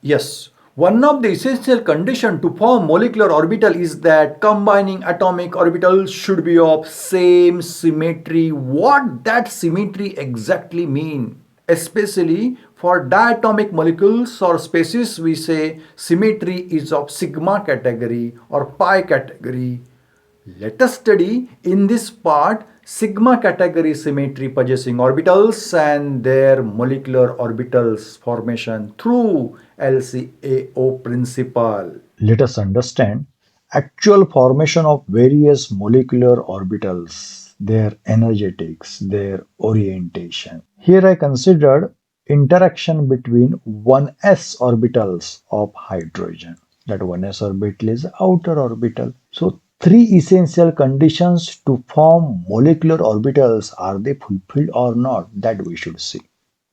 Yes, one of the essential conditions to form molecular orbital is that combining atomic orbitals should be of same symmetry. What that symmetry exactly mean? Especially for diatomic molecules or species, we say symmetry is of sigma category or pi category. Let us study in this part sigma category symmetry possessing orbitals and their molecular orbitals formation through LCAO principle. Let us understand actual formation of various molecular orbitals, their energetics, their orientation. Here I considered interaction between 1s orbitals of hydrogen. That 1s orbital is outer orbital. So three essential conditions to form molecular orbitals, are they fulfilled or not? That we should see.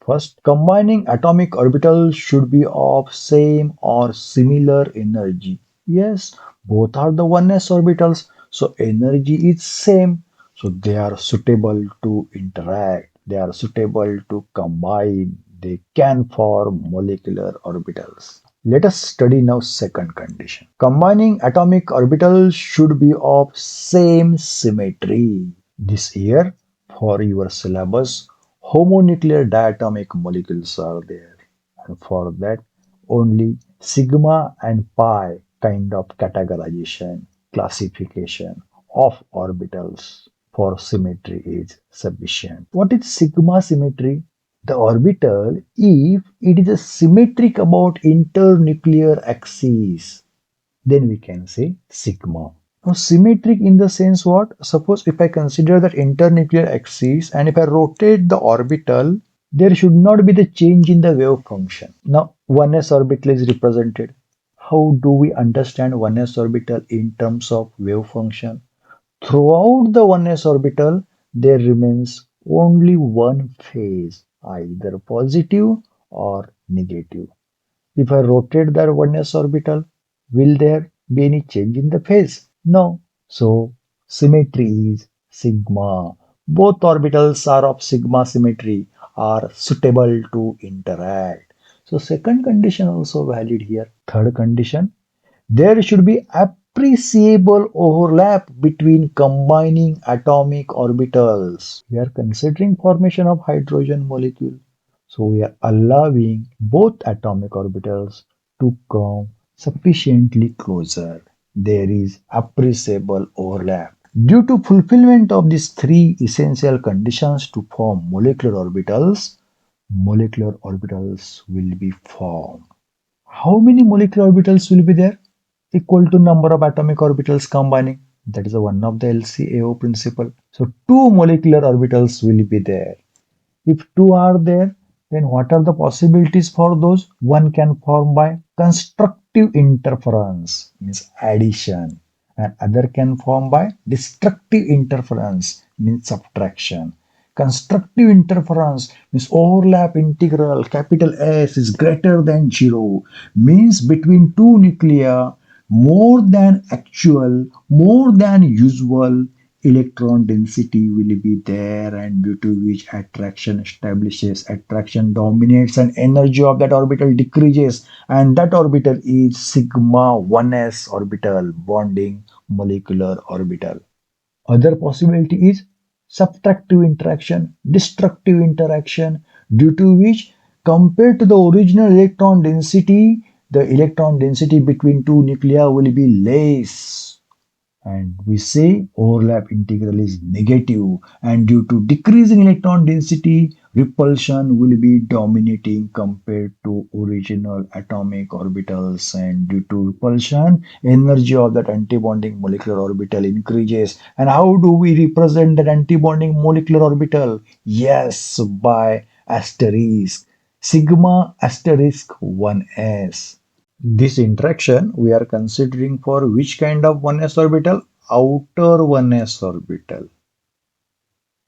First, combining atomic orbitals should be of same or similar energy. Yes, both are the oneness orbitals, so energy is same. So they are suitable to interact, they are suitable to combine, they can form molecular orbitals. Let us study now second condition. Combining atomic orbitals should be of same symmetry. This year, for your syllabus, homonuclear diatomic molecules are there. And for that, only sigma and pi kind of categorization, classification of orbitals for symmetry is sufficient. What is sigma symmetry? The orbital, if it is a symmetric about internuclear axis, then we can say sigma. Now, symmetric in the sense what? Suppose if I consider that internuclear axis and if I rotate the orbital, there should not be the change in the wave function. Now, 1s orbital is represented. How do we understand 1s orbital in terms of wave function? Throughout the 1s orbital, there remains only one phase, either positive or negative. If I rotate the 1s orbital, will there be any change in the phase? No. So symmetry is sigma. Both orbitals are of sigma symmetry, are suitable to interact. So second condition also valid here. Third condition, there should be appreciable overlap between combining atomic orbitals. We are considering formation of hydrogen molecule. So we are allowing both atomic orbitals to come sufficiently closer. There is appreciable overlap. Due to fulfillment of these three essential conditions to form molecular orbitals will be formed. How many molecular orbitals will be there? Equal to number of atomic orbitals combining. That is one of the LCAO principle. So two molecular orbitals will be there. If two are there, then what are the possibilities for those? One can form by constructive interference, means addition, and other can form by destructive interference, means subtraction. Constructive interference means overlap integral capital S is greater than 0, means between two nuclei more than actual, more than usual electron density will be there, and due to which attraction establishes, attraction dominates and energy of that orbital decreases, and that orbital is sigma 1s orbital, bonding molecular orbital. Other possibility is subtractive interaction, destructive interaction, due to which compared to the original electron density, the electron density between two nuclei will be less, and we say overlap integral is negative, and due to decreasing electron density, repulsion will be dominating compared to original atomic orbitals, and due to repulsion energy of that antibonding molecular orbital increases. And how do we represent that antibonding molecular orbital? Yes, by asterisk, sigma asterisk 1s. This interaction we are considering for which kind of 1s orbital? Outer 1s orbital.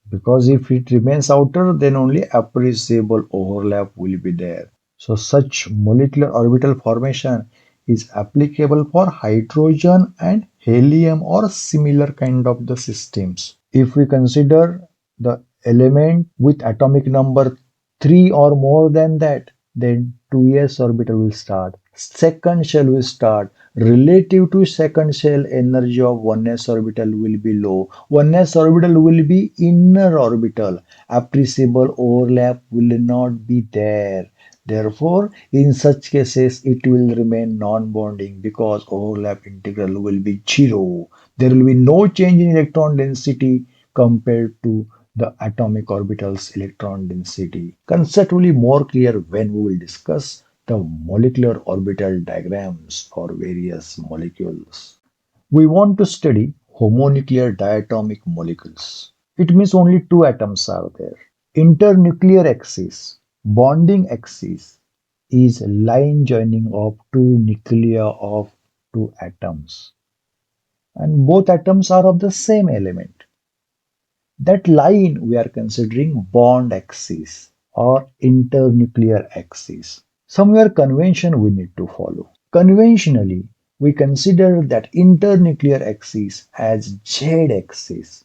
Because if it remains outer, then only appreciable overlap will be there. So such molecular orbital formation is applicable for hydrogen and helium or similar kind of the systems. If we consider the element with atomic number 3 or more than that, then 2s orbital will start. Second shell will start. Relative to second shell, energy of 1s orbital will be low. 1s orbital will be inner orbital. Appreciable overlap will not be there. Therefore, in such cases, it will remain non-bonding because overlap integral will be zero. There will be no change in electron density compared to the atomic orbital's electron density. Conceptually more clear when we will discuss the molecular orbital diagrams for various molecules. We want to study homonuclear diatomic molecules. It means only two atoms are there. Internuclear axis, bonding axis is line joining of two nuclei of two atoms, and both atoms are of the same element. That line we are considering bond axis or internuclear axis. Somewhere convention we need to follow. Conventionally, we consider that internuclear axis as Z axis.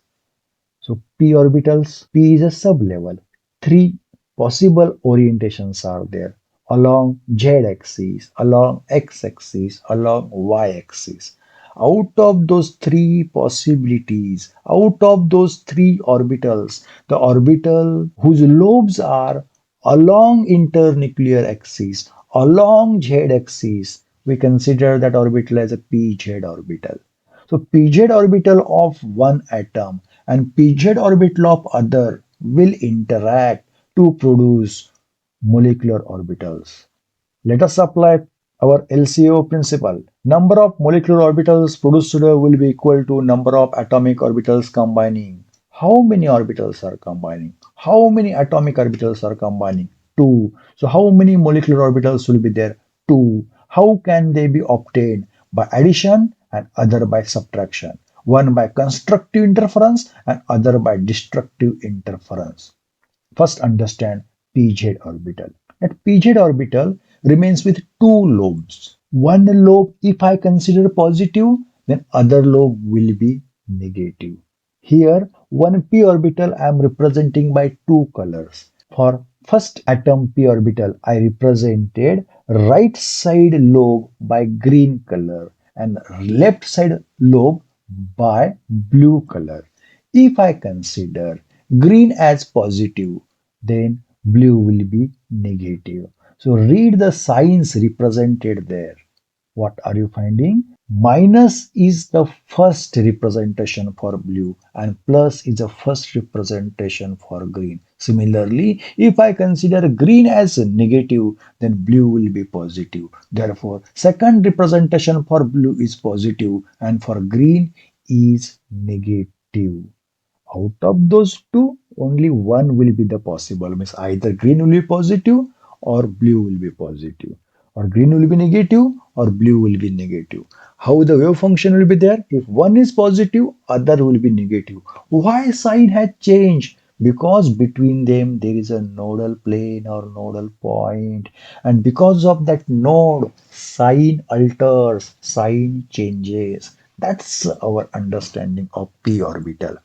So p orbitals, p is a sublevel. Three possible orientations are there along Z axis, along X axis, along Y axis. Out of those three possibilities, out of those three orbitals, the orbital whose lobes are along internuclear axis, along Z axis, we consider that orbital as a pz orbital. So pz orbital of one atom and pz orbital of other will interact to produce molecular orbitals. Let us apply our LCO principle. Number of molecular orbitals produced will be equal to number of atomic orbitals combining. How many orbitals are combining? How many atomic orbitals are combining? Two. So how many molecular orbitals will be there? Two. How can they be obtained? By addition and other by subtraction. One by constructive interference and other by destructive interference. First understand pz orbital. That pz orbital remains with two lobes. One lobe, if I consider positive, then other lobe will be negative. Here, one p orbital I am representing by two colors. For first atom p orbital, I represented right side lobe by green color and left side lobe by blue color. If I consider green as positive, then blue will be negative. So read the signs represented there. What are you finding? Minus is the first representation for blue and plus is the first representation for green. Similarly, if I consider green as negative, then blue will be positive. Therefore, second representation for blue is positive and for green is negative. Out of those two, only one will be the possible. Means either green will be positive or blue will be positive. Or green will be negative or blue will be negative. How the wave function will be there? If one is positive, other will be negative. Why sign has changed? Because between them there is a nodal plane or nodal point, and because of that node, sign alters, sign changes. That's our understanding of p orbital.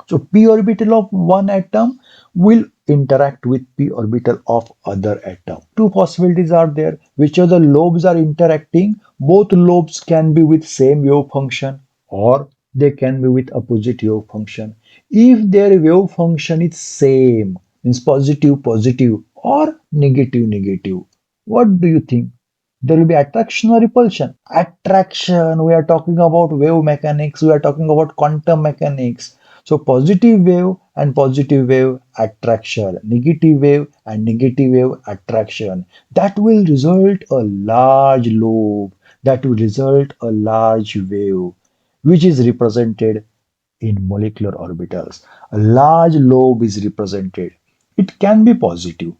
So p orbital of one atom will interact with p orbital of other atom. Two possibilities are there. Which of the lobes are interacting? Both lobes can be with same wave function or they can be with opposite wave function. If their wave function is same, means positive positive or negative negative, what do you think? There will be attraction or repulsion. Attraction, we are talking about wave mechanics, we are talking about quantum mechanics. So positive wave and positive wave attraction, negative wave and negative wave attraction. That will result a large lobe, that will result a large wave, which is represented in molecular orbitals. A large lobe is represented. It can be positive.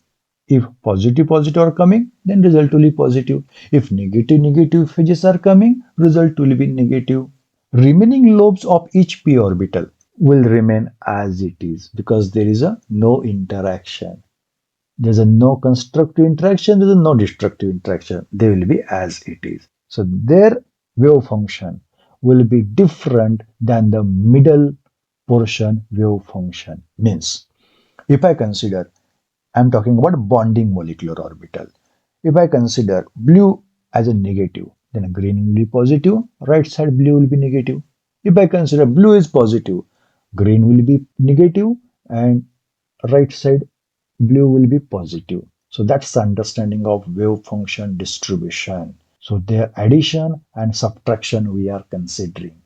If positive positive are coming, then result will be positive. If negative negative phases are coming, result will be negative. Remaining lobes of each p orbital will remain as it is because there is a no interaction. There's a no constructive interaction, there's a no destructive interaction. They will be as it is. So their wave function will be different than the middle portion wave function. Means if I consider, I'm talking about bonding molecular orbital. If I consider blue as a negative, then green will be positive, right side blue will be negative. If I consider blue is positive, green will be negative, and right side blue will be positive. So that's the understanding of wave function distribution. So their addition and subtraction we are considering.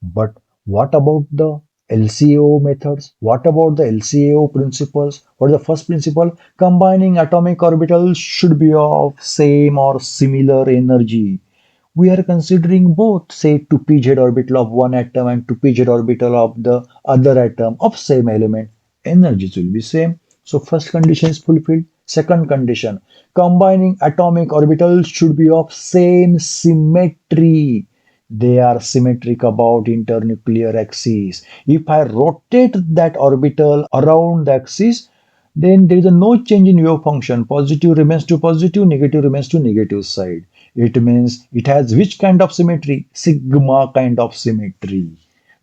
But what about the LCAO methods? What about the LCAO principles? What is the first principle? Combining atomic orbitals should be of same or similar energy. We are considering both, say, 2pz orbital of one atom and 2pz orbital of the other atom of same element. Energies will be same. So first condition is fulfilled. Second condition, combining atomic orbitals should be of same symmetry. They are symmetric about internuclear axis. If I rotate that orbital around the axis, then there is a no change in wave function. Positive remains to positive, negative remains to negative side. It means it has which kind of symmetry? Sigma kind of symmetry.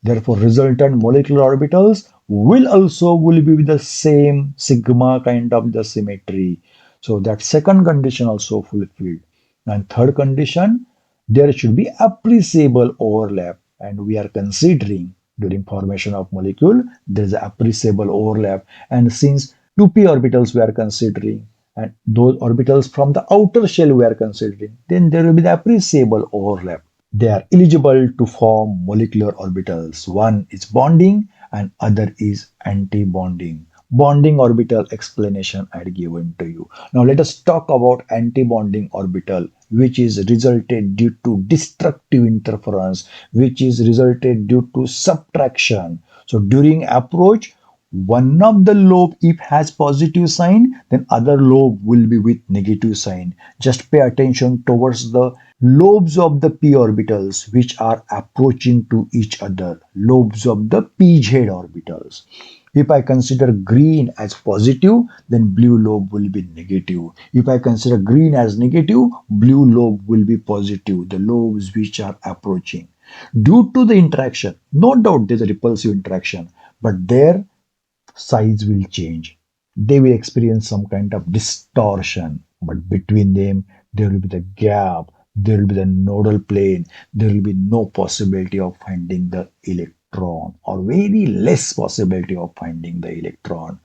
Therefore, resultant molecular orbitals will be with the same sigma kind of the symmetry. So that second condition also fulfilled. And third condition, there should be appreciable overlap. And we are considering during formation of molecule, there is appreciable overlap. And since 2p orbitals we are considering, and those orbitals from the outer shell we are considering, then there will be the appreciable overlap. They are eligible to form molecular orbitals. One is bonding and other is anti-bonding. Bonding orbital explanation I had given to you. Now let us talk about anti-bonding orbital, which is resulted due to destructive interference, which is resulted due to subtraction. So during approach, one of the lobe if has positive sign, then other lobe will be with negative sign. Just pay attention towards the lobes of the p orbitals which are approaching to each other, lobes of the pz orbitals. If I consider green as positive, then blue lobe will be negative. If I consider green as negative, blue lobe will be positive, the lobes which are approaching. Due to the interaction, no doubt there's a repulsive interaction, but there size will change. They will experience some kind of distortion, but between them, there will be the gap, there will be the nodal plane, there will be no possibility of finding the electron, or very less possibility of finding the electron.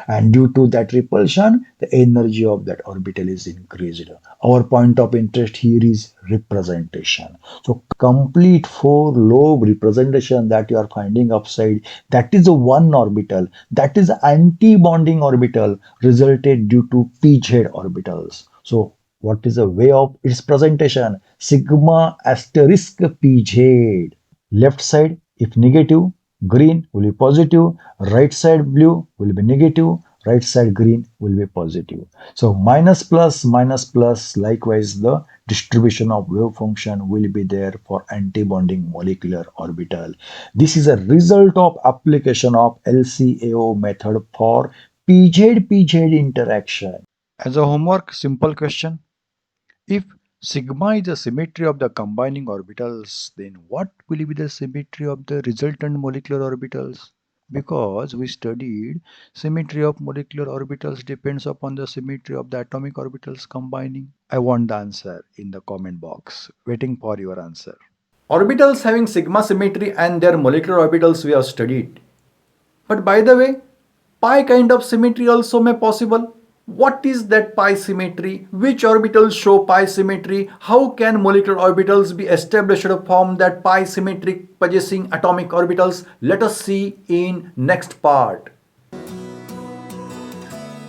And due to that repulsion, the energy of that orbital is increased. Our point of interest here is representation. So complete four lobe representation that you are finding upside, that is a one orbital, that is anti-bonding orbital resulted due to pz orbitals. So what is the way of its presentation? Sigma asterisk pz. Left side, if negative, green will be positive, right side blue will be negative, right side green will be positive. So minus plus, likewise the distribution of wave function will be there for anti-bonding molecular orbital. This is a result of application of LCAO method for pz interaction. As a homework, simple question. If sigma is the symmetry of the combining orbitals, then what will be the symmetry of the resultant molecular orbitals? Because we studied symmetry of molecular orbitals depends upon the symmetry of the atomic orbitals combining. I want the answer in the comment box. Waiting for your answer. Orbitals having sigma symmetry and their molecular orbitals we have studied. But by the way, pi kind of symmetry also may possible. What is that pi symmetry? Which orbitals show pi symmetry? How can molecular orbitals be established to form that pi symmetric possessing atomic orbitals? Let us see in next part.